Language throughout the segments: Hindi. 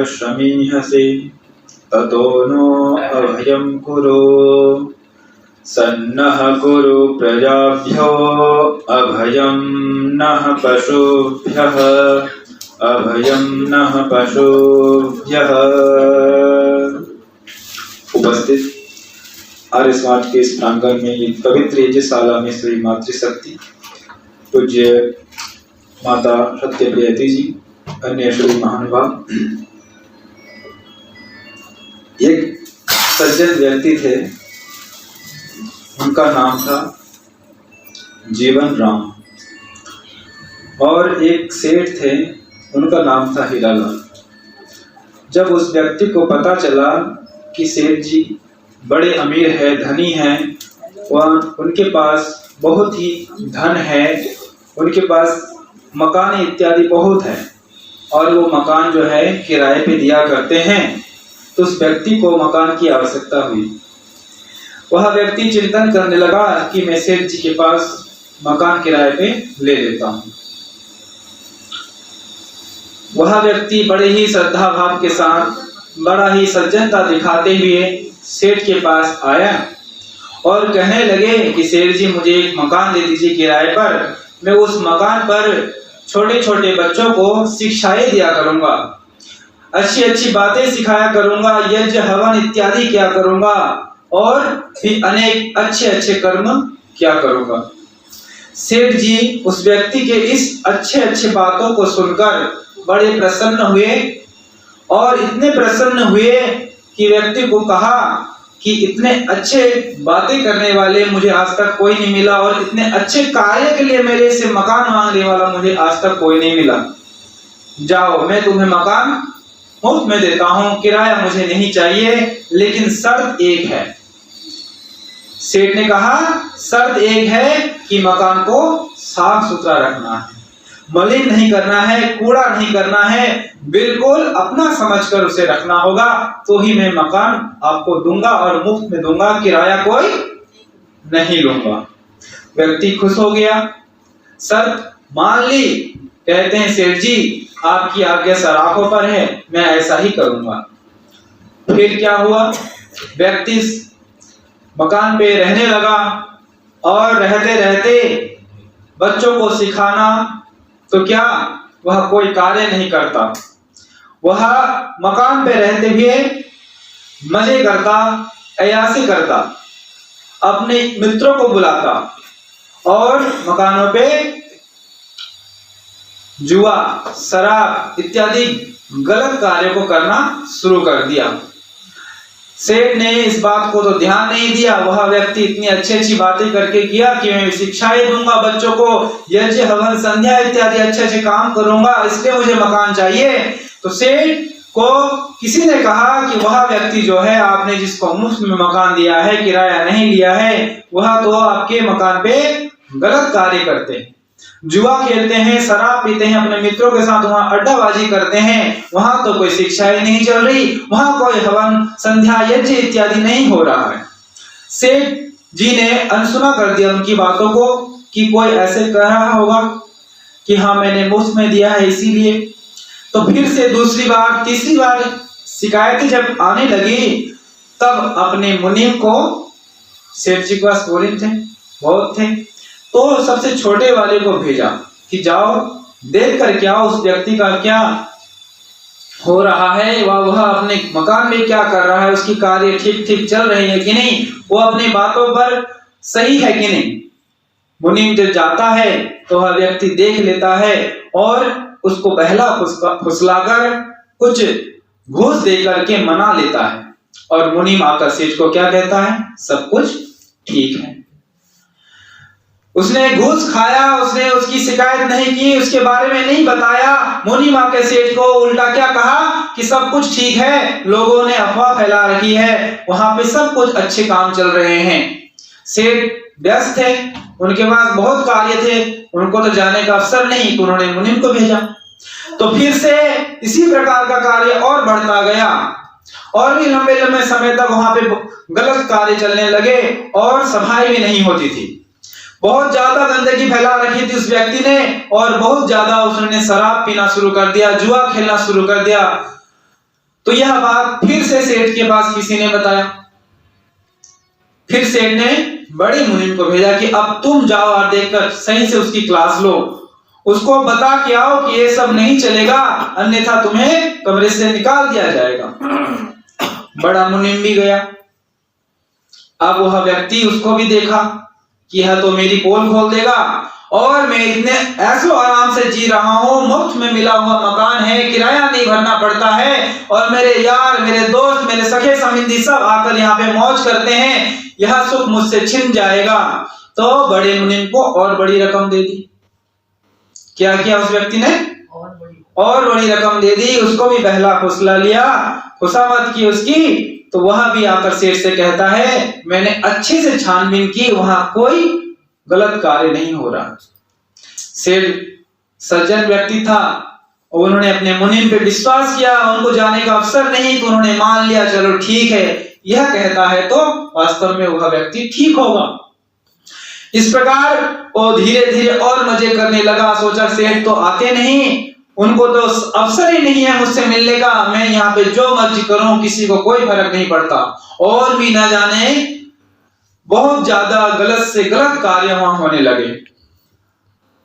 शमीहसे ततो नो अभयं कुरु सन्नः कुरु प्रजाभ्यो अभयं नः पशुभ्यः अभयं नः पशुभ्यः। उपस्थित आर्य समाज के इस प्रांगण में ये पवित्र यज्ञशाला में श्री मातृशक्ति पूज्य माता सत्यप्रियति जी, अन्य श्री महानुभाव, एक सज्जन व्यक्ति थे, उनका नाम था जीवन राम, और एक सेठ थे, उनका नाम था हीरालाल। जब उस व्यक्ति को पता चला कि सेठ जी बड़े अमीर है, धनी हैं, उनके पास बहुत ही धन है, उनके पास मकान इत्यादि बहुत है और वो मकान जो है किराए पे दिया करते हैं, तो उस व्यक्ति को मकान की आवश्यकता हुई। वह व्यक्ति चिंतन करने लगा कि मैं सेठ जी के पास मकान किराए पे ले लेता हूँ। वह व्यक्ति बड़े ही श्रद्धा भाव के साथ, बड़ा ही सज्जनता दिखाते हुए सेठ के पास आया और कहने लगे कि सेठ जी मुझे एक मकान दे दीजिए किराए पर, मैं उस मकान पर छोटे छोटे बच्चों को शिक्षाएं दिया करूंगा, अच्छी अच्छी बातें सिखाया करूंगा, यज्ञ हवन इत्यादि किया करूंगा और भी अनेक अच्छे अच्छे कर्म किया करूंगा। सेठ जी उस व्यक्ति के इस अच्छे अच्छे बातों को सुनकर बड़े प्रसन्न हुए और इतने प्रसन्न हुए कि व्यक्ति को कहा कि इतने अच्छे बातें करने वाले मुझे आज तक कोई नहीं मिला और इतने अच्छे कार्य के लिए मेरे से मकान मांगने वाला मुझे आज तक कोई नहीं मिला। जाओ, मैं तुम्हें मकान मुफ्त में देता हूँ, किराया मुझे नहीं चाहिए, लेकिन शर्त एक है। सेठ ने कहा शर्त एक है कि मकान को साफ सुथरा रखना है, मलिन नहीं करना है, कूड़ा नहीं करना है, बिल्कुल अपना समझकर उसे रखना होगा, तो ही मैं मकान आपको दूंगा और मुफ्त में दूंगा, किराया कोई नहीं लूंगा। व्यक्ति खुश हो गया, शर्त मान ली। कहते हैं सेठ जी आपकी आज्ञा सराखों पर है, मैं ऐसा ही करूंगा। फिर क्या हुआ, व्यक्ति मकान पे रहने लगा और रहते रहते बच्चों को सिखाना तो क्या वह कोई कार्य नहीं करता, वह मकान पे रहते हुए मजे करता, अय्याशी करता, अपने मित्रों को बुलाता और मकानों पे जुआ, शराब इत्यादि गलत कार्य को करना शुरू कर दिया। सेठ ने इस बात को तो ध्यान नहीं दिया, वह व्यक्ति इतनी अच्छी अच्छी बातें करके किया कि मैं शिक्षाएं दूंगा बच्चों को, यज्ञ हवन संध्या इत्यादि अच्छे अच्छे काम करूंगा, इसलिए मुझे मकान चाहिए। तो सेठ को किसी ने कहा कि वह व्यक्ति जो है, आपने जिसको मुफ्त में मकान दिया है, किराया नहीं लिया है, वह तो आपके मकान पे गलत कार्य करते हैं, जुआ खेलते हैं, शराब पीते हैं, अपने मित्रों के साथ वहां अड्डाबाजी करते हैं, वहां तो कोई शिक्षाएं नहीं चल रही, वहां कोई हवन संध्या यज्ञ इत्यादि नहीं हो रहा है। सेठ जी ने अनसुना कर दिया उनकी बातों को कि कोई ऐसे कह रहा होगा कि हाँ मैंने मुफ्त में दिया है इसीलिए। तो फिर से दूसरी बार तीसरी बार शिकायतें जब आने लगी, तब अपने मुनीम को, सेठ जी के पास मुनीम थे, बहुत थे, तो सबसे छोटे वाले को भेजा कि जाओ देख कर क्या उस व्यक्ति का क्या हो रहा है, वह अपने मकान में क्या कर रहा है, उसकी कार्य ठीक ठीक चल रही है कि नहीं, वो अपनी बातों पर सही है कि नहीं। मुनीम जब जाता है तो वह व्यक्ति देख लेता है और उसको बहला फुसलाकर कुछ घूस देकर के मना लेता है और मुनीम आकर सेठ को क्या कहता है, सब कुछ ठीक है। उसने घूस खाया, उसने उसकी शिकायत नहीं की, उसके बारे में नहीं बताया। मुनीम आके सेठ को उल्टा क्या कहा कि सब कुछ ठीक है, लोगों ने अफवाह फैला रखी है, वहां पे सब कुछ अच्छे काम चल रहे हैं। सेठ व्यस्त थे, उनके पास बहुत कार्य थे, उनको तो जाने का अवसर नहीं, तो उन्होंने मुनीम को भेजा। तो फिर से इसी प्रकार का कार्य और बढ़ता गया और भी लंबे लंबे समय तक वहां पे गलत कार्य चलने लगे और सफाई भी नहीं होती थी। बहुत ज्यादा गंदगी फैला रखी थी उस व्यक्ति ने और बहुत ज्यादा उसने शराब पीना शुरू कर दिया, जुआ खेलना शुरू कर दिया। तो यह बात फिर से सेठ के पास किसी ने बताया। फिर सेठ ने बड़े मुनीम को भेजा कि अब तुम जाओ और देखकर सही से उसकी क्लास लो, उसको बता के आओ कि ये सब नहीं चलेगा, अन्यथा तुम्हें कमरे से निकाल दिया जाएगा। बड़ा मुनीम भी गया। अब वह व्यक्ति उसको भी देखा कि यह तो मेरी पोल खोल देगा, और मैं इतने ऐसो आराम से जी रहा हूँ, मुफ्त में मिला हुआ मकान है, किराया नहीं भरना पड़ता है, और मेरे यार, मेरे दोस्त, मेरे सखे संबंधी सब आकर यहाँ पे मौज करते हैं, यह सुख मुझसे छिन जाएगा। तो बड़े मुनीम को और बड़ी रकम दे दी। क्या किया उस व्यक्ति ने? और बड़ी रकम दे दी, उसको भी बहला फुसला लिया, खुशामद की उसकी। तो वह भी आकर सेठ से कहता है, मैंने अच्छे से छानबीन की, वहां कोई गलत कार्य नहीं हो रहा। सेठ सज्जन व्यक्ति था, उन्होंने अपने मुनीम पे विश्वास किया, उनको जाने का अवसर नहीं तो उन्होंने मान लिया, चलो ठीक है, यह कहता है तो वास्तव में वह व्यक्ति ठीक होगा। इस प्रकार वो धीरे धीरे और मजे करने लगा। सोचा सेठ तो आते नहीं, उनको तो अवसर ही नहीं है मुझसे मिलने का, मैं यहाँ पे जो मर्जी करूं, किसी को कोई फर्क नहीं पड़ता। और भी ना जाने बहुत ज्यादा गलत से गलत कार्य वहां होने लगे,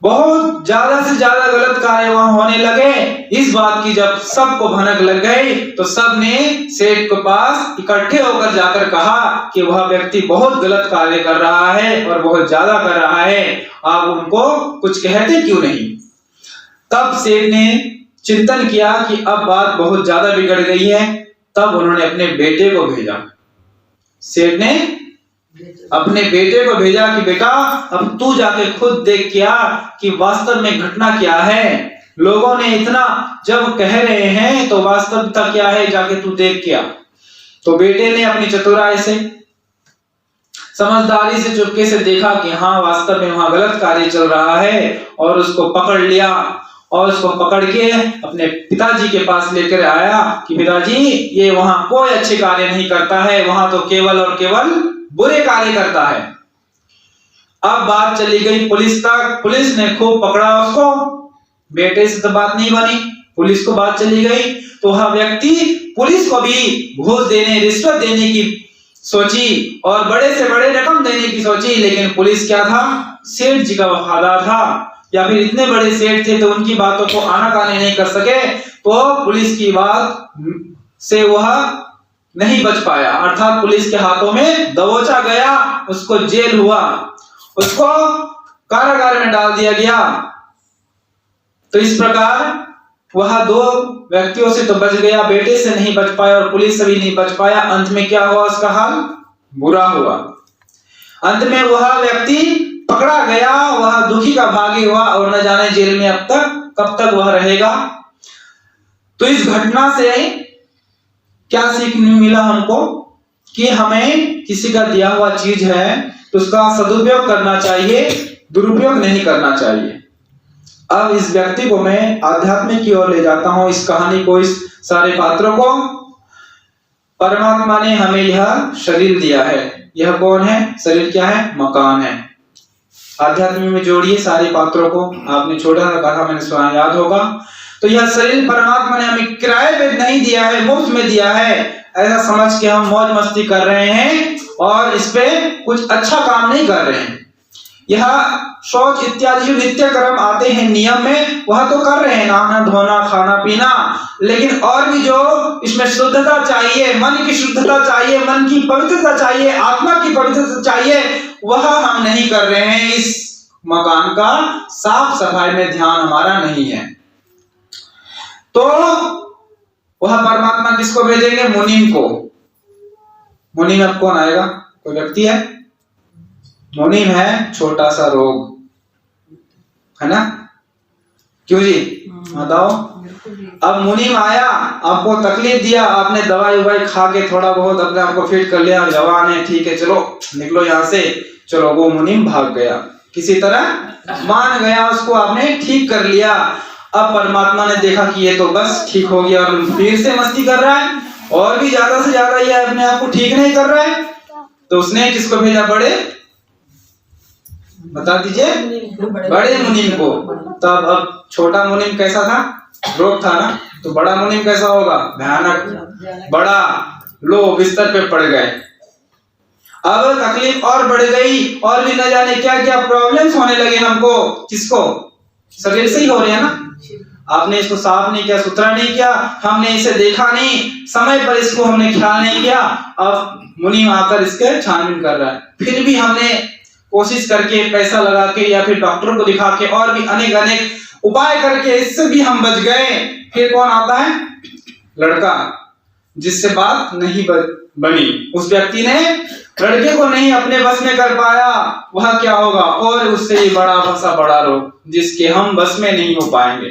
बहुत ज्यादा से ज्यादा गलत कार्य वहां होने लगे। इस बात की जब सबको भनक लग गई तो सब ने सेठ के पास इकट्ठे होकर जाकर कहा कि वह व्यक्ति बहुत गलत कार्य कर रहा है और बहुत ज्यादा कर रहा है, आप उनको कुछ कहते क्यों नहीं? तब सेठ ने चिंतन किया कि अब बात बहुत ज्यादा बिगड़ गई है। तब उन्होंने अपने बेटे को भेजा। सेठ ने अपने बेटे को भेजा कि बेटा अब तू जाके खुद देख के आ कि वास्तव में घटना क्या है, लोगों ने इतना जब कह रहे हैं तो वास्तविकता क्या है, जाके तू देख के आ। तो बेटे ने अपनी चतुराई से, समझदारी से चुपके से देखा कि हाँ वास्तव में वहां गलत कार्य चल रहा है, और उसको पकड़ लिया और उसको पकड़ के अपने पिताजी के पास लेकर आया कि पिताजी ये वहां कोई अच्छे कार्य नहीं करता है, वहां तो केवल और केवल बुरे कार्य करता है। अब बात चली गई पुलिस तक, पुलिस ने खूब पकड़ा उसको, बेटे से तो बात नहीं बनी, पुलिस को बात चली गई। तो वह व्यक्ति पुलिस को भी घूस देने, रिश्वत देने की सोची और बड़े से बड़े रकम देने की सोची, लेकिन पुलिस क्या था, सेठ जी का वफादार था, या फिर इतने बड़े सेठ थे तो उनकी बातों को आनाकानी नहीं कर सके, तो पुलिस की बात से वह नहीं बच पाया, अर्थात पुलिस के हाथों में दबोचा गया, उसको जेल हुआ, उसको कारागार में डाल दिया गया। तो इस प्रकार वह दो व्यक्तियों से तो बच गया, बेटे से नहीं बच पाया और पुलिस से भी नहीं बच पाया। अंत में क्या हुआ, उसका हाल बुरा हुआ। अंत में वह व्यक्ति पकड़ा गया, वह दुखी का भागी हुआ और न जाने जेल में अब तक कब तक वह रहेगा। तो इस घटना से क्या सीख मिला हमको कि हमें किसी का दिया हुआ चीज है तो उसका सदुपयोग करना चाहिए, दुरुपयोग नहीं करना चाहिए। अब इस व्यक्ति को मैं आध्यात्मिक की ओर ले जाता हूं, इस कहानी को, इस सारे पात्रों को। परमात्मा ने हमें यह शरीर दिया है, यह कौन है, शरीर क्या है, मकान है। आध्यात्म में जोड़िए सारे पात्रों को, आपने छोटा सा कहा, मैंने सुना, याद होगा। तो यह शरीर परमात्मा ने हमें किराए पे नहीं दिया है, मुफ्त में दिया है। ऐसा समझ के हम मौज मस्ती कर रहे हैं और इस पे कुछ अच्छा काम नहीं कर रहे हैं। यह शौच इत्यादि जो नित्य कर्म आते हैं नियम में, वह तो कर रहे हैं, नहाना धोना खाना पीना, लेकिन और भी जो इसमें शुद्धता चाहिए, मन की शुद्धता चाहिए, मन की पवित्रता चाहिए, आत्मा की पवित्रता चाहिए, वह हम नहीं कर रहे हैं। इस मकान का साफ सफाई में ध्यान हमारा नहीं है। तो वह परमात्मा किसको भेजेंगे, मुनीम को। मुनीम अब कौन आएगा, कोई व्यक्ति है, मुनीम है छोटा सा रोग, है ना, क्यों जी, बताओ। अब मुनीम आया, आपको तकलीफ दिया, आपने दवाई उवाई खा के थोड़ा बहुत अपने आप को फिट कर लिया, जवान है, ठीक है, चलो निकलो यहाँ से, चलो, वो मुनीम भाग गया, किसी तरह मान गया, उसको आपने ठीक कर लिया। अब परमात्मा ने देखा कि ये तो बस ठीक हो गया और फिर से मस्ती कर रहा है, और भी ज्यादा से ज्यादा ये अपने आप को ठीक नहीं कर रहा है, तो उसने किसको भेजा, बड़े, बता दीजिए, बड़े मुनीम को। तब अब छोटा मुनीम कैसा था, रोग था ना, तो बड़ा मुनीम कैसा होगा? भयानक, बड़ा लो बिस्तर पे पड़ गए। अब तकलीफ और बढ़ गई और भी न जाने क्या क्या प्रॉब्लम्स होने लगे हमको। किसको? शरीर से ही हो रहे हैं ना। आपने इसको साफ नहीं किया, सुथरा नहीं किया, हमने इसे देखा नहीं, समय पर इसको हमने ख्याल नहीं किया, अब मुनीम आकर इसके छानबीन कर रहा है। फिर भी हमने कोशिश करके, पैसा लगा के या फिर डॉक्टर को दिखा के और भी अनेक अनेक उपाय करके इससे भी हम बच गए। फिर कौन आता है? लड़का, जिससे बात नहीं बनी। उस व्यक्ति ने लड़के को नहीं अपने बस में कर पाया, वह क्या होगा? और उससे बड़ा फंसा बड़ा रोग जिसके हम बस में नहीं हो पाएंगे।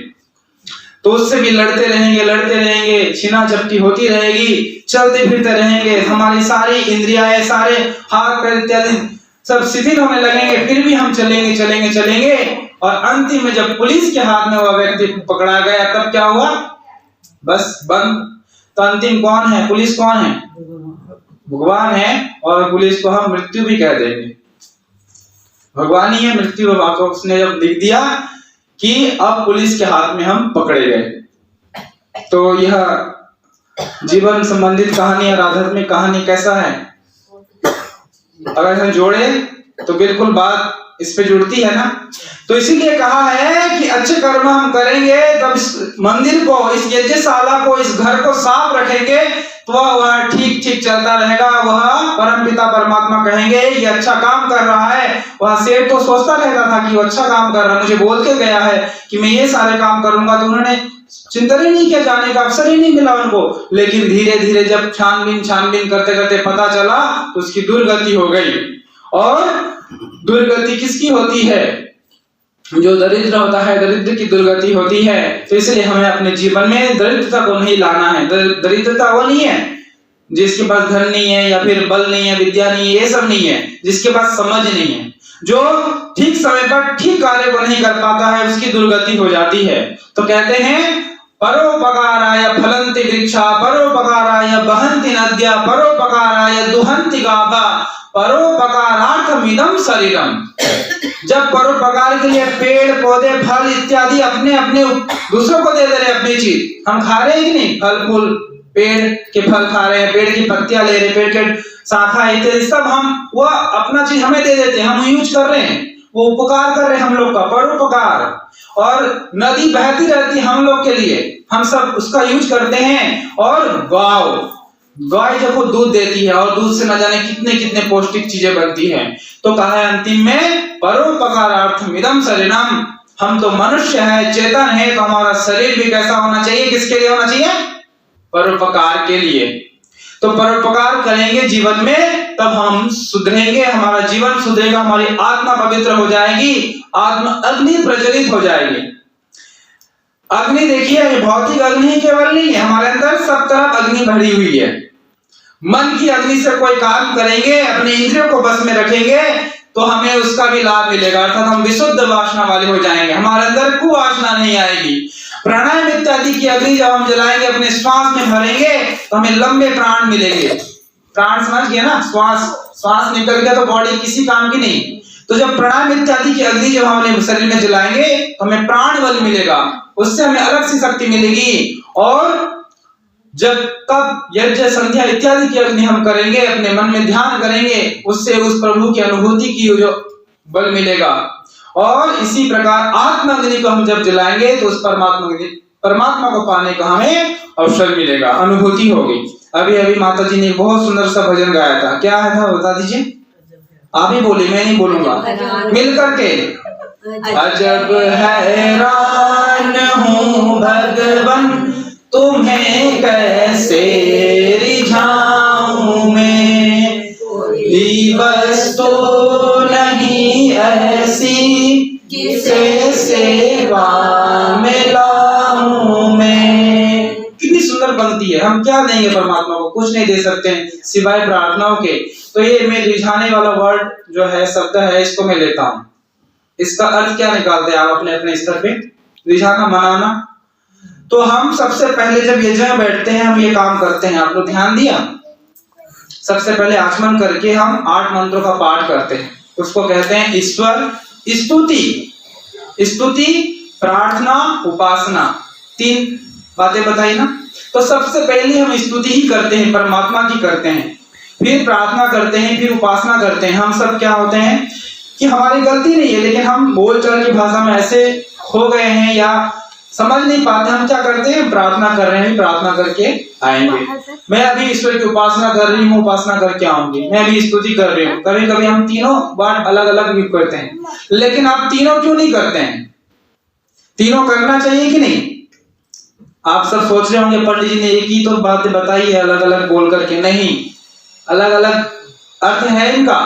तो उससे भी लड़ते रहेंगे, छीना झपटी होती रहेगी, चलते फिरते रहेंगे, हमारी सारी इंद्रियाएं, सारे हाथ पैर इत्यादि सब शिथिल होने लगेंगे। फिर भी हम चलेंगे और अंतिम में जब पुलिस के हाथ में वह व्यक्ति पकड़ा गया, तब क्या हुआ? बस बंद। तो अंतिम कौन है? पुलिस कौन है? भगवान है। और पुलिस को हम मृत्यु भी कह देंगे, भगवान ही है मृत्यु। उसने जब लिख दिया कि अब पुलिस के हाथ में हम पकड़े गए, तो यह जीवन संबंधित कहानी और आध्यात्मिक कहानी कैसा है? अगर हम जोड़े तो बिल्कुल बात इस पे जुड़ती है ना। तो इसीलिए कहा है कि अच्छे कर्म हम करेंगे, तब इस मंदिर को, इस यज्ञशाला को, इस घर को साफ रखेंगे तो वह ठीक ठीक चलता रहेगा। वह परमपिता परमात्मा कहेंगे ये अच्छा काम कर रहा है। वह सेठ तो सोचता रहता था कि वो अच्छा काम कर रहा है, मुझे बोल के गया है कि मैं ये सारे काम करूंगा, तो उन्होंने चिंतन ही नहीं किया, जाने का अवसर ही नहीं मिला उनको। लेकिन धीरे धीरे जब छानबीन करते करते पता चला तो उसकी दुर्गति हो गई। और दुर्गति किसकी होती है? जो दरिद्र होता है, दरिद्र की दुर्गति होती है। तो इसलिए हमें अपने जीवन में दरिद्रता को नहीं लाना है। दरिद्रता वो नहीं है जिसके पास धन नहीं है या फिर बल नहीं है, विद्या नहीं है, ये सब नहीं है। जिसके पास समझ नहीं है, जो ठीक समय पर ठीक कार्य को नहीं कर पाता है, उसकी दुर्गति हो जाती है। तो कहते हैं परोपकाराय फलन्ति वृक्षा, परोपकाराय बहन्ति नद्या, परोपकाराय दुहन्ति गाभा, परोपकारार्थमिदं शरीरम। जब परोपकार के लिए पेड़ पौधे फल इत्यादि अपने अपने दूसरों को दे दे रहे, अपनी चीज हम खा रहे हैं कि नहीं? फल फूल, पेड़ के फल खा रहे हैं, पेड़ की पत्तियां ले रहे हैं, पेड़ के शाखा इत्यादि सब हम, वह अपना चीज हमें दे देते हैं, हम यूज कर रहे हैं, वो उपकार कर रहे हैं हम लोग का, परोपकार। और नदी बहती रहती है हम लोग के लिए, हम सब उसका यूज करते हैं। और गाय जब वो दूध देती है और दूध से न जाने कितने कितने पौष्टिक चीजें बनती हैं। तो कहा है अंतिम में परोपकारार्थम इदं शरीरम। हम तो मनुष्य है, चेतन है, तो हमारा शरीर भी कैसा होना चाहिए? किसके लिए होना चाहिए? परोपकार के लिए। तो परोपकार करेंगे जीवन में, तब हम सुधरेंगे, हमारा जीवन सुधरेगा, हमारी आत्मा पवित्र हो जाएगी, आत्मा अग्नि प्रज्वलित हो जाएगी। अग्नि देखिए, भौतिक अग्नि केवल नहीं है, हमारे अंदर सब तरफ अग्नि भरी हुई है। मन की अग्नि से कोई काम करेंगे, अपने इंद्रियों को बस में रखेंगे, तो हमें उसका भी लाभ मिलेगा, अर्थात हम विशुद्ध वासना वाले हो जाएंगे, हमारे अंदर कुवासना नहीं आएगी। प्राणायाम इत्यादि की अग्नि जब हम जलाएंगे, अपने श्वास में भरेंगे, तो हमें लंबे प्राण मिलेंगे। प्राण समझ गए ना? श्वास निकल गया तो बॉडी किसी काम की नहीं। तो जब प्राणायाम इत्यादि की अग्नि जब हम अपने शरीर में जलाएंगे, तो हमें प्राण बल मिलेगा, उससे हमें अलग सी शक्ति मिलेगी। और जब तब यज्ञ संध्या इत्यादि की अग्नि हम करेंगे, अपने मन में ध्यान करेंगे, उससे उस प्रभु की अनुभूति की जो बल मिलेगा। और इसी प्रकार आत्मा अग्नि को हम जब जलाएंगे, तो उस परमात्मा को पाने का हमें अवसर मिलेगा, अनुभूति होगी। अभी अभी माता जी ने बहुत सुंदर सा भजन गाया था, क्या है था बता दीजिए? आप ही बोलिए, मैं नहीं बोलूंगा, मिल करके। अजब हैरान हूँ भगवन, तुम्हें कैसे रिझाऊं मैं, वस्तु नहीं ऐसी किसे सेवा में लाऊं मैं। कितनी सुंदर पंक्ति है। हम क्या देंगे परमात्मा को? कुछ नहीं दे सकते हैं सिवाय प्रार्थनाओं के। तो ये मैं रिझाने वाला वर्ड जो है, शब्द है, इसको मैं लेता हूं। इसका अर्थ क्या निकालते हैं आप अपने अपने स्तर पे? रिझाना, मनाना। तो हम सबसे पहले जब यज्ञ में बैठते हैं, हम ये काम करते हैं, आप लोग ध्यान दिया? सबसे पहले आचमन करके हम 8 मंत्रों का पाठ करते हैं, उसको कहते हैं ईश्वर स्तुति। स्तुति, प्रार्थना, उपासना, 3 बातें बताई ना। तो सबसे पहले हम स्तुति ही करते हैं, परमात्मा की करते हैं, फिर प्रार्थना करते हैं, फिर उपासना करते हैं। हम सब क्या होते हैं कि हमारी गलती नहीं है, लेकिन हम बोलचाल की भाषा में ऐसे खो गए हैं या समझ नहीं पाते। हम क्या करते हैं, प्रार्थना कर रहे हैं, प्रार्थना करके आएंगे। मैं अभी ईश्वर की उपासना कर रही हूँ, उपासना करके आऊंगी, मैं अभी स्तुति कर रही हूँ। कभी कभी हम तीनों बार अलग अलग भी करते हैं, लेकिन आप तीनों क्यों नहीं करते हैं? तीनों करना चाहिए कि नहीं? आप सब सोच रहे होंगे पंडित जी ने एक ही तो बातें बताई है अलग अलग बोल करके। नहीं, अलग अलग अर्थ है इनका।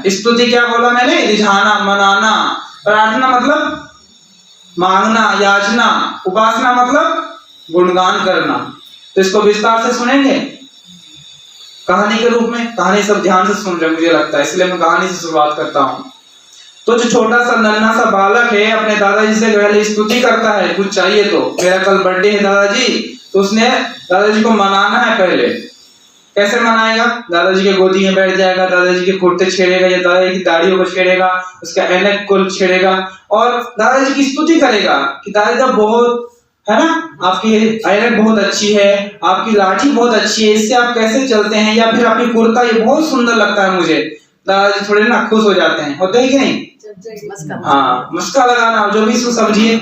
स्तुति क्या बोला मैंने? रिझाना, मनाना। प्रार्थना मतलब मांगना, याचना। उपासना मतलब गुणगान करना। तो इसको विस्तार से सुनेंगे कहानी के रूप में। कहानी सब ध्यान से सुन रहे मुझे लगता है, इसलिए मैं कहानी से शुरुआत करता हूँ। तो जो छोटा सा नन्हा सा बालक है अपने दादाजी से पहले स्तुति करता है, कुछ चाहिए तो। मेरा कल बर्थडे है दादाजी, तो उसने दादाजी को मनाना है पहले। कैसे मनाएगा? दादाजी के गोदी में बैठ जाएगा, दादाजी के कुर्ते छेड़ेगा या दादाजी की दाढ़ियों को छेड़ेगा, उसका ऐनक को छेड़ेगा और दादाजी की स्तुति करेगा कि दादाजी बहुत है ना, आपकी ऐनक बहुत अच्छी है, आपकी लाठी बहुत अच्छी है, इससे आप कैसे चलते हैं, या फिर आपकी कुर्ता ये बहुत सुंदर लगता है मुझे। दादाजी थोड़े ना खुश हो जाते हैं, होते हैं कि नहीं? हाँ, मुस्का लगाना, जो भी इसको समझिए।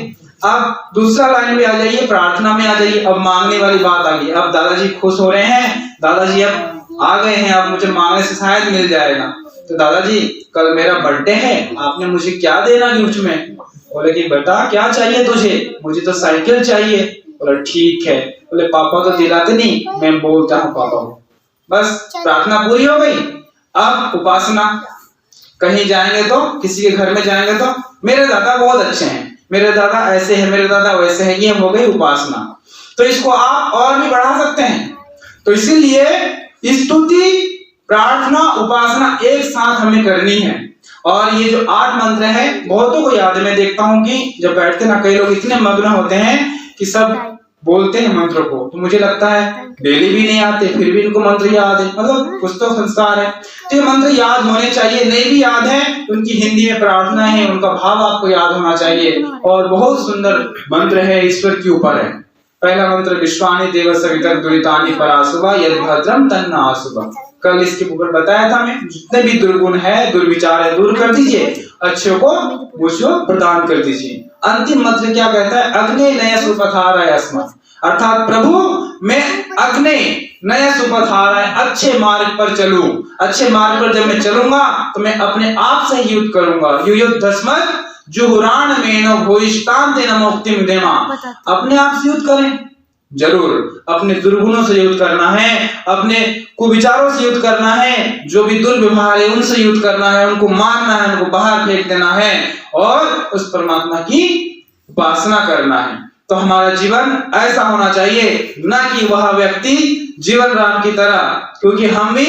अब दूसरा लाइन में आ जाइए, प्रार्थना में आ जाइए। अब मांगने वाली बात आ गई। अब दादाजी खुश हो रहे हैं, दादाजी अब आ गए हैं, अब मुझे मांगने से शायद मिल जाएगा। तो दादाजी कल मेरा बर्थडे है, आपने मुझे क्या देना गिफ्ट में? बोले कि बेटा क्या चाहिए तुझे? मुझे तो साइकिल चाहिए। बोला ठीक है। बोले पापा तो दिलाते नहीं, मैं बोलता हूँ पापा को। बस प्रार्थना पूरी हो गई। अब उपासना। कहीं जाएंगे तो, किसी के घर में जाएंगे तो मेरे दादा बहुत अच्छे हैं, मेरे दादा ऐसे हैं, मेरे दादा वैसे हैं, ये हो गई उपासना। तो इसको आप और भी बढ़ा सकते हैं। तो इसीलिए स्तुति, प्रार्थना, उपासना एक साथ हमें करनी है। और ये जो 8 मंत्र है बहुतों को याद है। मैं देखता हूँ कि जब बैठते ना, कई लोग इतने मग्न होते हैं कि सब बोलते हैं मंत्र को, तो मुझे लगता है डेली भी नहीं आते, फिर भी इनको मंत्र याद है, मतलब कुछ तो संस्कार है। तो ये मंत्र याद होने चाहिए। नहीं भी याद है, उनकी हिंदी में प्रार्थना है, उनका भाव आपको याद होना चाहिए। और बहुत सुंदर मंत्र है, ईश्वर के ऊपर है। पहला मंत्र विश्वानि देव सवितर् दुरितानि परासुवा यद् भद्रम तन्ना आसुवा। कल इसके ऊपर बताया था मैं, जितने भी दुर्गुण है, दुर्विचार है, दूर कर दीजिए, अच्छे को मुझको प्रदान कर दीजिए। अंतिम मंत्र क्या कहता है? अग्ने नय सुपथाराय अस्मत्, अर्थात प्रभु मैं अग्ने नया सुपथाराय, अच्छे मार्ग पर चलूं। अच्छे मार्ग पर जब मैं चलूंगा तो मैं अपने आप से युद्ध करूंगा। युद्धस्मत् जुहुरान मेनो भूयिष्ठान तेन मुक्तिम देमा। अपने आप से युद्ध करें, जरूर अपने दुर्गुणों से युद्ध करना है, अपने कुविचारों से युद्ध करना है, जो भी दुर्व्यवहार है उनसे युद्ध करना है, उनको मारना है, उनको बाहर फेंक देना है और उस परमात्मा की उपासना करना है। तो हमारा जीवन ऐसा होना चाहिए, ना कि वह व्यक्ति जीवन राम की तरह, क्योंकि हम भी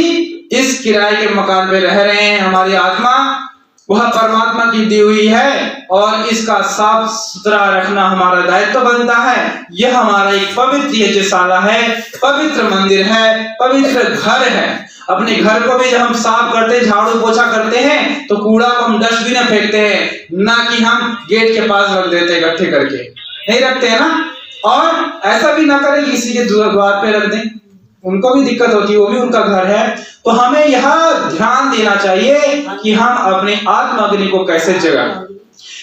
इस किराए के मकान में रह रहे हैं। हमारी आत्मा वह परमात्मा की दी हुई है और इसका साफ सुथरा रखना हमारा दायित्व बनता है। यह हमारा एक पवित्र यज्ञशाला है, पवित्र मंदिर है, पवित्र घर है। अपने घर को भी जब हम साफ करते हैं, झाड़ू पोछा करते हैं, तो कूड़ा को हम डस्टबिन में फेंकते हैं, ना कि हम गेट के पास रख देते हैं इकट्ठे करके, नहीं रखते हैं ना। और ऐसा भी ना करें कि किसी के द्वार पे रख दें, उनको भी दिक्कत होती है, वो भी उनका घर है। तो हमें यह ध्यान देना चाहिए कि हम अपने आत्म अग्नि को कैसे जगाएं,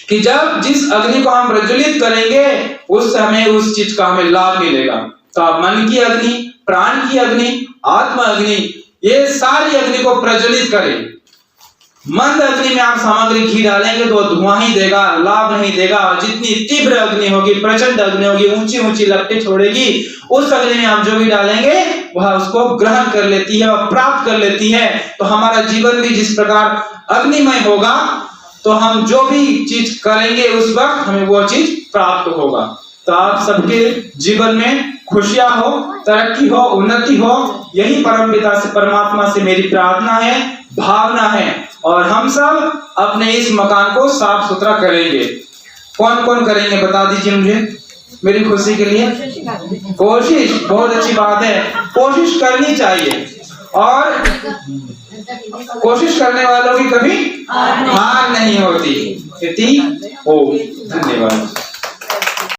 कि जब जिस अग्नि को हम प्रज्वलित करेंगे उस समय उस चीज का हमें लाभ मिलेगा। तो आप मन की अग्नि, प्राण की अग्नि, आत्म अग्नि, ये सारी अग्नि को प्रज्वलित करें। मंद अग्नि में आप सामग्री घी डालेंगे तो धुआं ही देगा, लाभ नहीं देगा। जितनी तीव्र अग्नि होगी, प्रचंड अग्नि होगी, ऊंची ऊंची लपटें छोड़ेगी, उस अग्नि में आप जो भी डालेंगे वह उसको ग्रहण कर लेती है और प्राप्त कर लेती है। तो हमारा जीवन भी जिस प्रकार अग्निमय होगा, तो हम जो भी चीज करेंगे उस वक्त हमें वो चीज प्राप्त होगा। तो आप सबके जीवन में खुशियां हो, तरक्की हो, उन्नति हो, यही परमपिता से, परमात्मा से मेरी प्रार्थना है, भावना है। और हम सब अपने इस मकान को साफ सुथरा करेंगे। कौन कौन करेंगे बता दीजिए मुझे, मेरी खुशी के लिए। कोशिश, बहुत अच्छी बात है, कोशिश करनी चाहिए। और कोशिश करने वालों की कभी हार नहीं होती। धन्यवाद।